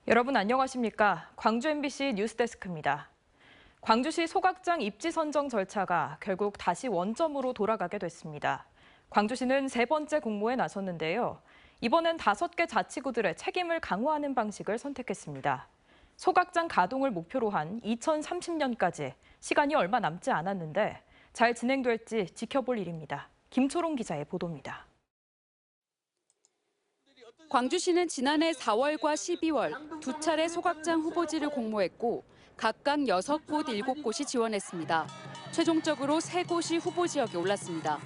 여러분 안녕하십니까? 광주 MBC 뉴스데스크입니다. 광주시 소각장 입지 선정 절차가 결국 다시 원점으로 돌아가게 됐습니다. 광주시는 세 번째 공모에 나섰는데요. 이번엔 5개 자치구들의 책임을 강화하는 방식을 선택했습니다. 소각장 가동을 목표로 한 2030년까지 시간이 얼마 남지 않았는데 잘 진행될지 지켜볼 일입니다. 김초롱 기자의 보도입니다. 광주시는 지난해 4월과 12월 두 차례 소각장 후보지를 공모했고 각각 6곳, 7곳이 지원했습니다. 최종적으로 3곳이 후보지역에 올랐습니다.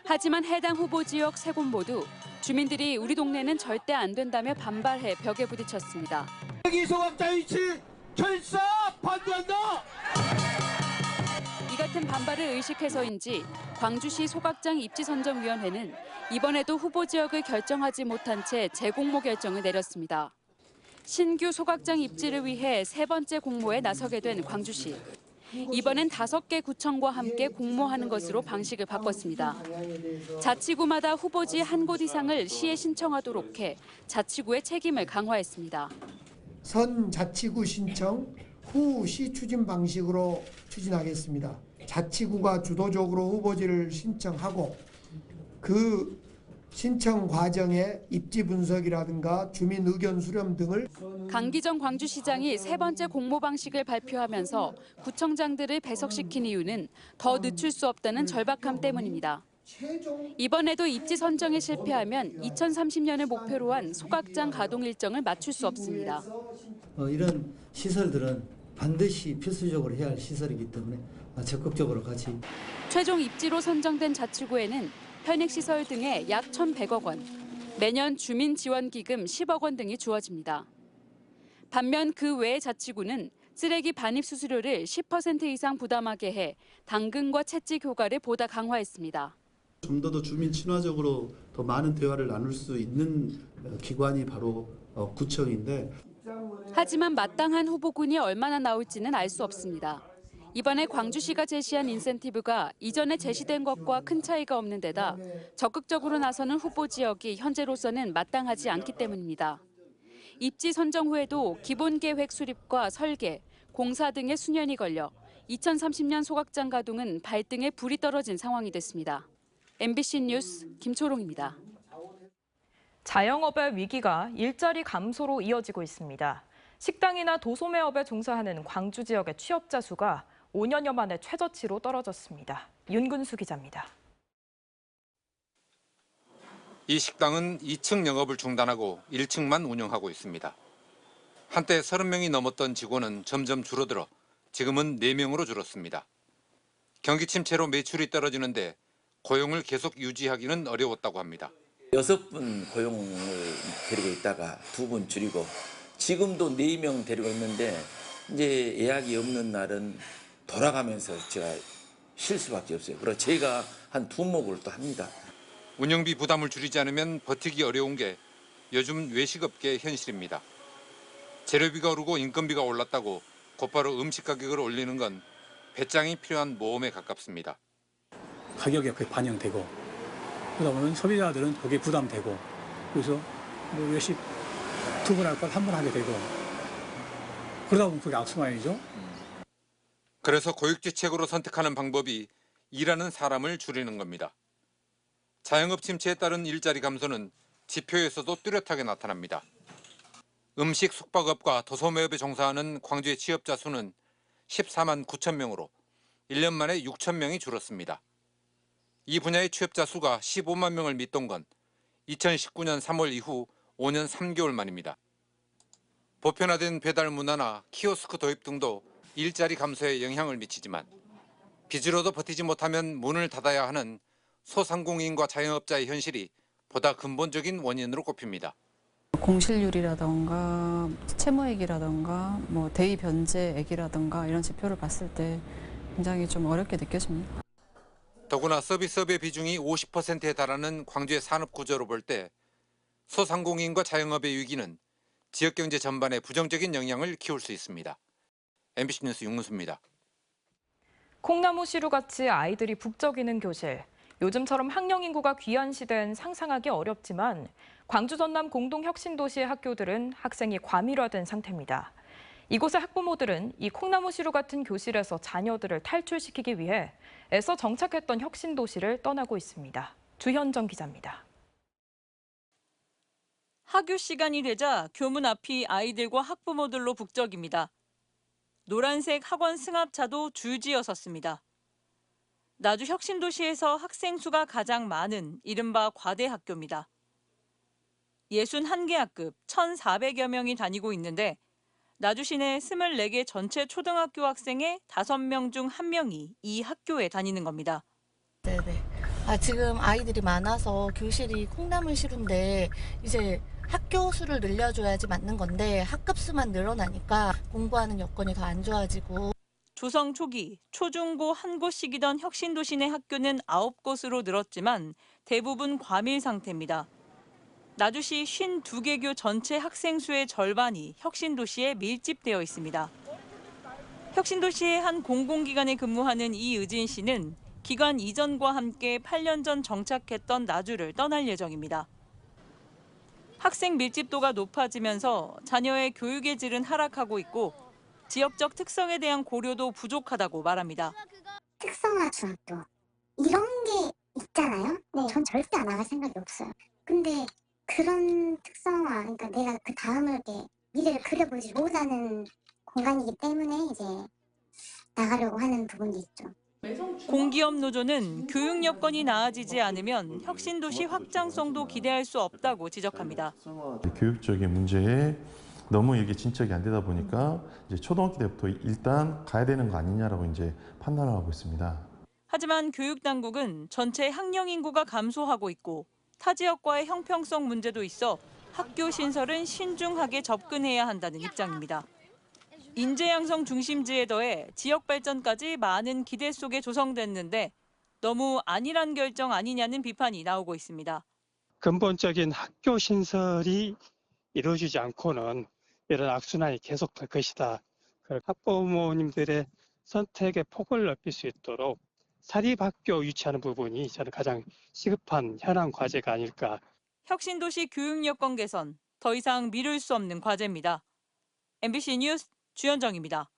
하지만 해당 후보지역 3곳 모두 주민들이 우리 동네는 절대 안 된다며 반발해 벽에 부딪혔습니다. 여기 소각장 위치 철사 반대한다! 이 같은 반발을 의식해서인지 광주시 소각장 입지선정위원회는 이번에도 후보 지역을 결정하지 못한 채 재공모 결정을 내렸습니다. 신규 소각장 입지를 위해 세 번째 공모에 나서게 된 광주시. 이번엔 5개 구청과 함께 공모하는 것으로 방식을 바꿨습니다. 자치구마다 후보지 한 곳 이상을 시에 신청하도록 해 자치구의 책임을 강화했습니다. 선 자치구 신청 후 시 추진 방식으로 추진하겠습니다. 자치구가 주도적으로 후보지를 신청하고 그 신청 과정에 입지 분석이라든가 주민 의견 수렴 등을 강기정 광주시장이 세 번째 공모 방식을 발표하면서 구청장들을 배석시킨 이유는 더 늦출 수 없다는 절박함 때문입니다. 이번에도 입지 선정에 실패하면 2030년을 목표로 한 소각장 가동 일정을 맞출 수 없습니다. 이런 시설들은 반드시 필수적으로 해야 할 시설이기 때문에 적극적으로 같이. 최종 입지로 선정된 자치구에는 편익시설 등에 약 1,100억 원, 매년 주민지원기금 10억 원 등이 주어집니다. 반면 그 외의 자치구는 쓰레기 반입 수수료를 10% 이상 부담하게 해 당근과 채찍 효과를 보다 강화했습니다. 좀 더 주민 친화적으로 더 많은 대화를 나눌 수 있는 기관이 바로 구청인데. 하지만 마땅한 후보군이 얼마나 나올지는 알 수 없습니다. 이번에 광주시가 제시한 인센티브가 이전에 제시된 것과 큰 차이가 없는 데다 적극적으로 나서는 후보 지역이 현재로서는 마땅하지 않기 때문입니다. 입지 선정 후에도 기본계획 수립과 설계, 공사 등의 수년이 걸려 2030년 소각장 가동은 발등에 불이 떨어진 상황이 됐습니다. MBC 뉴스 김초롱입니다. 자영업의 위기가 일자리 감소로 이어지고 있습니다. 식당이나 도소매업에 종사하는 광주 지역의 취업자 수가 5년여 만에 최저치로 떨어졌습니다. 윤근수 기자입니다. 이 식당은 2층 영업을 중단하고 1층만 운영하고 있습니다. 한때 30명이 넘었던 직원은 점점 줄어들어 지금은 4명으로 줄었습니다. 경기 침체로 매출이 떨어지는데 고용을 계속 유지하기는 어려웠다고 합니다. 6분 고용을 데리고 있다가 2분 줄이고 지금도 4명 데리고 있는데 이제 예약이 없는 날은 돌아가면서 제가 쉴 수밖에 없어요. 그리고 제가 한 2목을 또 합니다. 운영비 부담을 줄이지 않으면 버티기 어려운 게 요즘 외식업계의 현실입니다. 재료비가 오르고 인건비가 올랐다고 곧바로 음식 가격을 올리는 건 배짱이 필요한 모험에 가깝습니다. 가격에 그게 반영되고 그러다 보면 소비자들은 거기에 부담되고 그래서 뭐 외식 2번 할 걸 1번 하게 되고 그러다 보면 그게 악순환이죠. 그래서 고육지책으로 선택하는 방법이 일하는 사람을 줄이는 겁니다. 자영업 침체에 따른 일자리 감소는 지표에서도 뚜렷하게 나타납니다. 음식 숙박업과 도소매업에 종사하는 광주의 취업자 수는 14만 9천 명으로 1년 만에 6천 명이 줄었습니다. 이 분야의 취업자 수가 15만 명을 밑돈 건 2019년 3월 이후 5년 3개월 만입니다. 보편화된 배달 문화나 키오스크 도입 등도 일자리 감소에 영향을 미치지만 빚으로도 버티지 못하면 문을 닫아야 하는 소상공인과 자영업자의 현실이 보다 근본적인 원인으로 꼽힙니다. 공실률이라던가 채무액이라던가 뭐 대의 변제액이라던가 이런 지표를 봤을 때 굉장히 좀 어렵게 느껴집니다. 더구나 서비스업의 비중이 50%에 달하는 광주의 산업 구조로 볼 때 소상공인과 자영업의 위기는 지역경제 전반에 부정적인 영향을 키울 수 있습니다. MBC 뉴스 윤근수입니다. 콩나무 시루같이 아이들이 북적이는 교실. 요즘처럼 학령 인구가 귀한 시대엔 상상하기 어렵지만 광주 전남 공동혁신도시의 학교들은 학생이 과밀화된 상태입니다. 이곳의 학부모들은 이 콩나무시루 같은 교실에서 자녀들을 탈출시키기 위해 애써 정착했던 혁신도시를 떠나고 있습니다. 주현정 기자입니다. 학교 시간이 되자 교문 앞이 아이들과 학부모들로 북적입니다. 노란색 학원 승합차도 줄지어 섰습니다. 나주 혁신도시에서 학생 수가 가장 많은 이른바 과대학교입니다. 61개 학급 1,400여 명이 다니고 있는데 나주시 내 24개 전체 초등학교 학생의 5명 중 1명이 이 학교에 다니는 겁니다. 네네. 지금 아이들이 많아서 교실이 콩나물시루인데 이제 학교 수를 늘려줘야지 맞는 건데 학급 수만 늘어나니까 공부하는 여건이 더 안 좋아지고. 조성 초기 초중고 한 곳씩이던 혁신도시 내 학교는 9곳으로 늘었지만 대부분 과밀 상태입니다. 나주시 52개 교 전체 학생 수의 절반이 혁신도시에 밀집되어 있습니다. 혁신도시의 한 공공기관에 근무하는 이의진 씨는 기관 이전과 함께 8년 전 정착했던 나주를 떠날 예정입니다. 학생 밀집도가 높아지면서 자녀의 교육의 질은 하락하고 있고 지역적 특성에 대한 고려도 부족하다고 말합니다. 특성화 중학교 이런 게 있잖아요. 네, 전 절대 안 나갈 생각이 없어요. 근데 그런 특성화, 그러니까 내가 그 다음을 이렇게 미래를 그려보지 못하는 공간이기 때문에 이제 나가려고 하는 부분도 있죠. 공기업 노조는 교육 여건이 나아지지 않으면 혁신도시 확장성도 기대할 수 없다고 지적합니다. 교육적인 문제에 너무 이게 진척이 안 되다 보니까 이제 초등학교 때부터 일단 가야 되는 거 아니냐라고 이제 판단을 하고 있습니다. 하지만 교육당국은 전체 학령 인구가 감소하고 있고 타 지역과의 형평성 문제도 있어 학교 신설은 신중하게 접근해야 한다는 입장입니다. 인재 양성 중심지에 더해 지역 발전까지 많은 기대 속에 조성됐는데 너무 안일한 결정 아니냐는 비판이 나오고 있습니다. 근본적인 학교 신설이 이루어지지 않고는 이런 악순환이 계속될 것이다. 학부모님들의 선택의 폭을 넓힐 수 있도록 사립학교 유치하는 부분이 저는 가장 시급한 현안 과제가 아닐까. 혁신도시 교육 여건 개선, 더 이상 미룰 수 없는 과제입니다. MBC 뉴스 주현정입니다.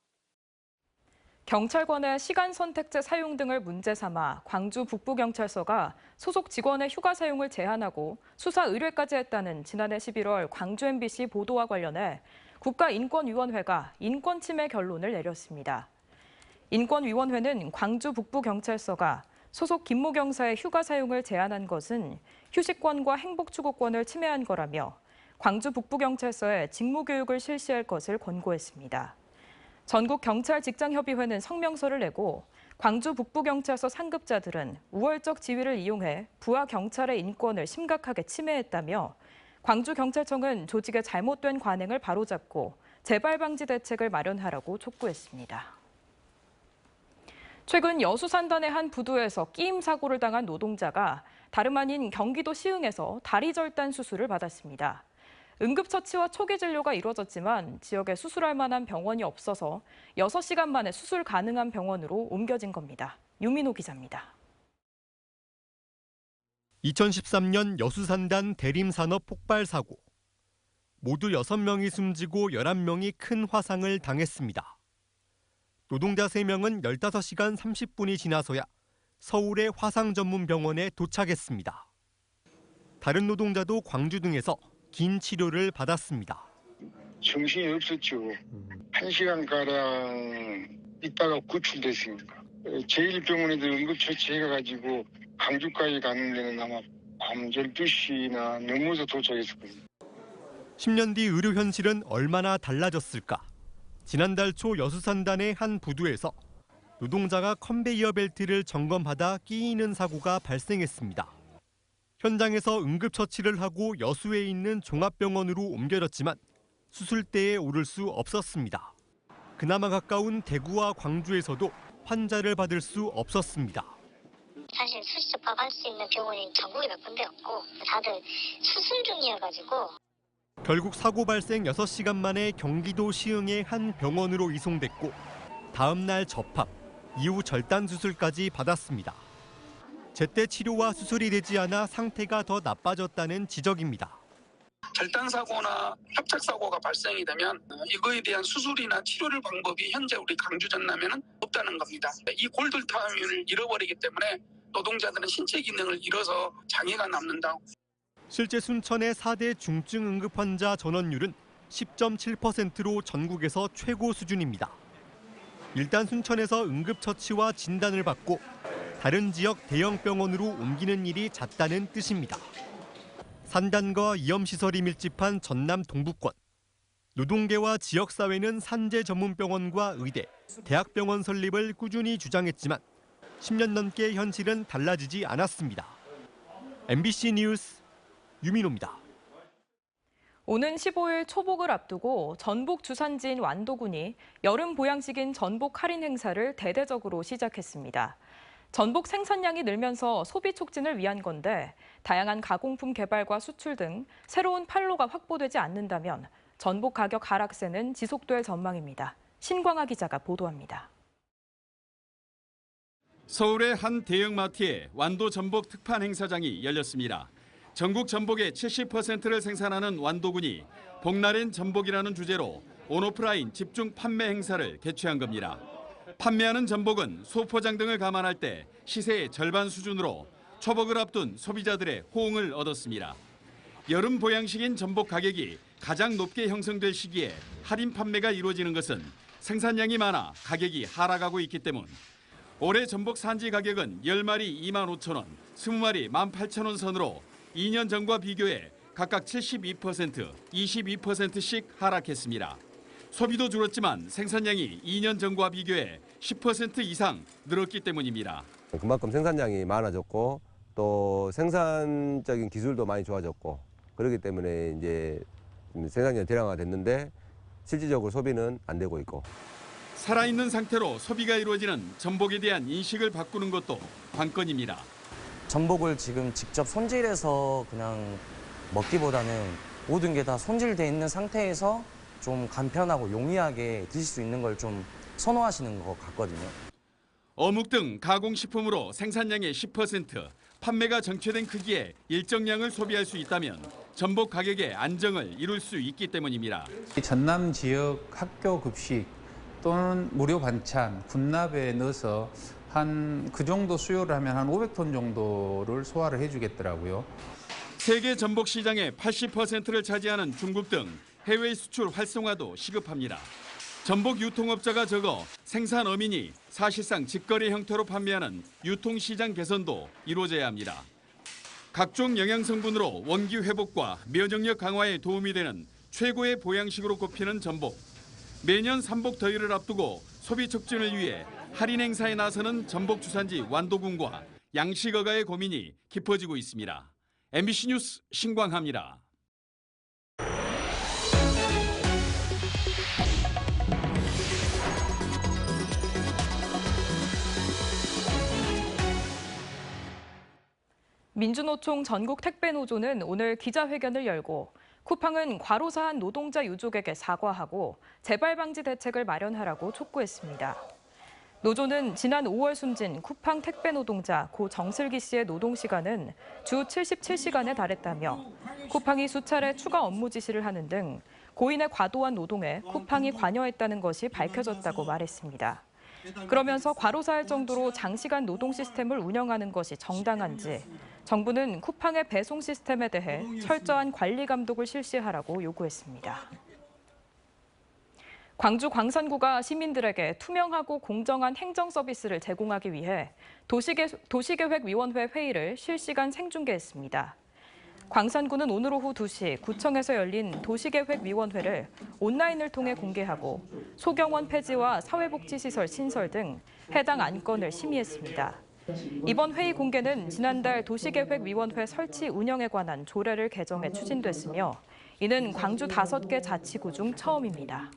경찰관의 시간 선택제 사용 등을 문제 삼아 광주 북부경찰서가 소속 직원의 휴가 사용을 제한하고 수사 의뢰까지 했다는 지난해 11월 광주 MBC 보도와 관련해 국가인권위원회가 인권침해 결론을 내렸습니다. 인권위원회는 광주 북부경찰서가 소속 김모 경사의 휴가 사용을 제한한 것은 휴식권과 행복추구권을 침해한 거라며 광주 북부경찰서에 직무교육을 실시할 것을 권고했습니다. 전국경찰직장협의회는 성명서를 내고 광주 북부경찰서 상급자들은 우월적 지위를 이용해 부하 경찰의 인권을 심각하게 침해했다며 광주경찰청은 조직의 잘못된 관행을 바로잡고 재발 방지 대책을 마련하라고 촉구했습니다. 최근 여수산단의 한 부두에서 끼임 사고를 당한 노동자가 다름 아닌 경기도 시흥에서 다리 절단 수술을 받았습니다. 응급처치와 초기 진료가 이루어졌지만 지역에 수술할 만한 병원이 없어서 6시간 만에 수술 가능한 병원으로 옮겨진 겁니다. 유민호 기자입니다. 2013년 여수산단 대림산업 폭발 사고. 모두 6명이 숨지고 11명이 큰 화상을 당했습니다. 노동자 3명은 15시간 30분이 지나서야 서울의 화상전문병원에 도착했습니다. 다른 노동자도 광주 등에서 긴 치료를 받았습니다. 정신이 없었죠. 1시간가량 있다가 구출됐으니까. 제1병원에도 응급처치해가지고 광주까지 가는 데는 아마 밤 12시나 넘어서 도착했었거든요. 10년 뒤 의료 현실은 얼마나 달라졌을까? 지난달 초 여수산단의 한 부두에서 노동자가 컨베이어 벨트를 점검하다 끼이는 사고가 발생했습니다. 현장에서 응급처치를 하고 여수에 있는 종합병원으로 옮겨졌지만 수술대에 오를 수 없었습니다. 그나마 가까운 대구와 광주에서도 환자를 받을 수 없었습니다. 사실 수시 접합할 수 있는 병원이 전국에 몇 군데 없고 다들 수술 중이어가지고 결국 사고 발생 6시간 만에 경기도 시흥의 한 병원으로 이송됐고 다음 날 접합, 이후 절단 수술까지 받았습니다. 제때 치료와 수술이 되지 않아 상태가 더 나빠졌다는 지적입니다. 절단사고나 협착사고가 발생이 되면 이거에 대한 수술이나 치료를 방법이 현재 우리 광주 전남에는 없다는 겁니다. 이 골들타임을 잃어버리기 때문에 노동자들은 신체 기능을 잃어서 장애가 남는다. 실제 순천의 4대 중증 응급 환자 전원율은 10.7%로 전국에서 최고 수준입니다. 일단 순천에서 응급처치와 진단을 받고 다른 지역 대형 병원으로 옮기는 일이 잦다는 뜻입니다. 산단과 위험시설이 밀집한 전남 동부권. 노동계와 지역사회는 산재 전문병원과 의대, 대학병원 설립을 꾸준히 주장했지만 10년 넘게 현실은 달라지지 않았습니다. MBC 뉴스 유민호입니다. 오는 15일 초복을 앞두고 전복 주산지인 완도군이 여름 보양식인 전복 할인 행사를 대대적으로 시작했습니다. 전복 생산량이 늘면서 소비 촉진을 위한 건데 다양한 가공품 개발과 수출 등 새로운 판로가 확보되지 않는다면 전복 가격 하락세는 지속될 전망입니다. 신광하 기자가 보도합니다. 서울의 한 대형마트에 완도 전복 특판 행사장이 열렸습니다. 전국 전복의 70%를 생산하는 완도군이 복날엔 전복이라는 주제로 온오프라인 집중 판매 행사를 개최한 겁니다. 판매하는 전복은 소포장 등을 감안할 때 시세의 절반 수준으로 초복을 앞둔 소비자들의 호응을 얻었습니다. 여름 보양식인 전복 가격이 가장 높게 형성될 시기에 할인 판매가 이루어지는 것은 생산량이 많아 가격이 하락하고 있기 때문. 올해 전복 산지 가격은 10마리 25,000원, 20마리 18,000원 선으로 2년 전과 비교해 각각 72%, 22%씩 하락했습니다. 소비도 줄었지만 생산량이 2년 전과 비교해 10% 이상 늘었기 때문입니다. 그만큼 생산량이 많아졌고 또 생산적인 기술도 많이 좋아졌고 그렇기 때문에 이제 생산량이 대량화됐는데 실질적으로 소비는 안 되고 있고. 살아있는 상태로 소비가 이루어지는 전복에 대한 인식을 바꾸는 것도 관건입니다. 전복을 지금 직접 손질해서 그냥 먹기보다는 모든 게 다 손질돼 있는 상태에서 좀 간편하고 용이하게 드실 수 있는 걸 좀 선호하시는 것 같거든요. 어묵 등 가공식품으로 생산량의 10%, 판매가 정체된 크기에 일정량을 소비할 수 있다면 전복 가격의 안정을 이룰 수 있기 때문입니다. 전남 지역 학교 급식 또는 무료 반찬, 군납에 넣어서 한 그 정도 수요를 하면 한 500톤 정도를 소화를 해주겠더라고요. 세계 전복 시장의 80%를 차지하는 중국 등 해외 수출 활성화도 시급합니다. 전복 유통업자가 적어 생산 어민이 사실상 직거래 형태로 판매하는 유통시장 개선도 이루어져야 합니다. 각종 영양성분으로 원기 회복과 면역력 강화에 도움이 되는 최고의 보양식으로 꼽히는 전복. 매년 삼복 더위를 앞두고 소비 촉진을 위해 할인 행사에 나서는 전복 주산지 완도군과 양식어가의 고민이 깊어지고 있습니다. MBC 뉴스 신광하입니다. 민주노총 전국택배노조는 오늘 기자회견을 열고 쿠팡은 과로사한 노동자 유족에게 사과하고 재발 방지 대책을 마련하라고 촉구했습니다. 노조는 지난 5월 숨진 쿠팡 택배 노동자 고 정슬기 씨의 노동시간은 주 77시간에 달했다며 쿠팡이 수차례 추가 업무 지시를 하는 등 고인의 과도한 노동에 쿠팡이 관여했다는 것이 밝혀졌다고 말했습니다. 그러면서 과로사할 정도로 장시간 노동 시스템을 운영하는 것이 정당한지 정부는 쿠팡의 배송 시스템에 대해 철저한 관리 감독을 실시하라고 요구했습니다. 광주 광산구가 시민들에게 투명하고 공정한 행정 서비스를 제공하기 위해 도시계획위원회 회의를 실시간 생중계했습니다. 광산구는 오늘 오후 2시 구청에서 열린 도시계획위원회를 온라인을 통해 공개하고 소경원 폐지와 사회복지시설 신설 등 해당 안건을 심의했습니다. 이번 회의 공개는 지난달 도시계획위원회 설치 운영에 관한 조례를 개정해 추진됐으며 이는 광주 5개 자치구 중 처음입니다.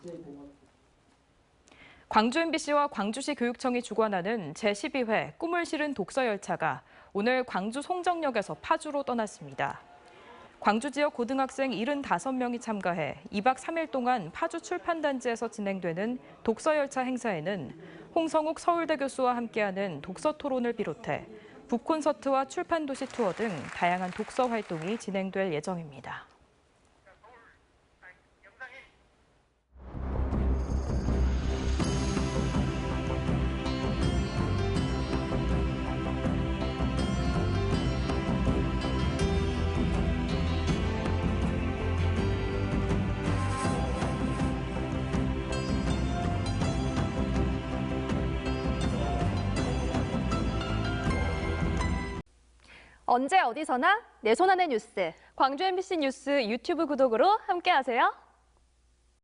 광주 MBC와 광주시 교육청이 주관하는 제12회 꿈을 실은 독서열차가 오늘 광주 송정역에서 파주로 떠났습니다. 광주 지역 고등학생 75명이 참가해 2박 3일 동안 파주 출판단지에서 진행되는 독서열차 행사에는 홍성욱 서울대 교수와 함께하는 독서 토론을 비롯해 북콘서트와 출판도시 투어 등 다양한 독서 활동이 진행될 예정입니다. 언제 어디서나 내 손 안의 뉴스. 광주 MBC 뉴스 유튜브 구독으로 함께하세요.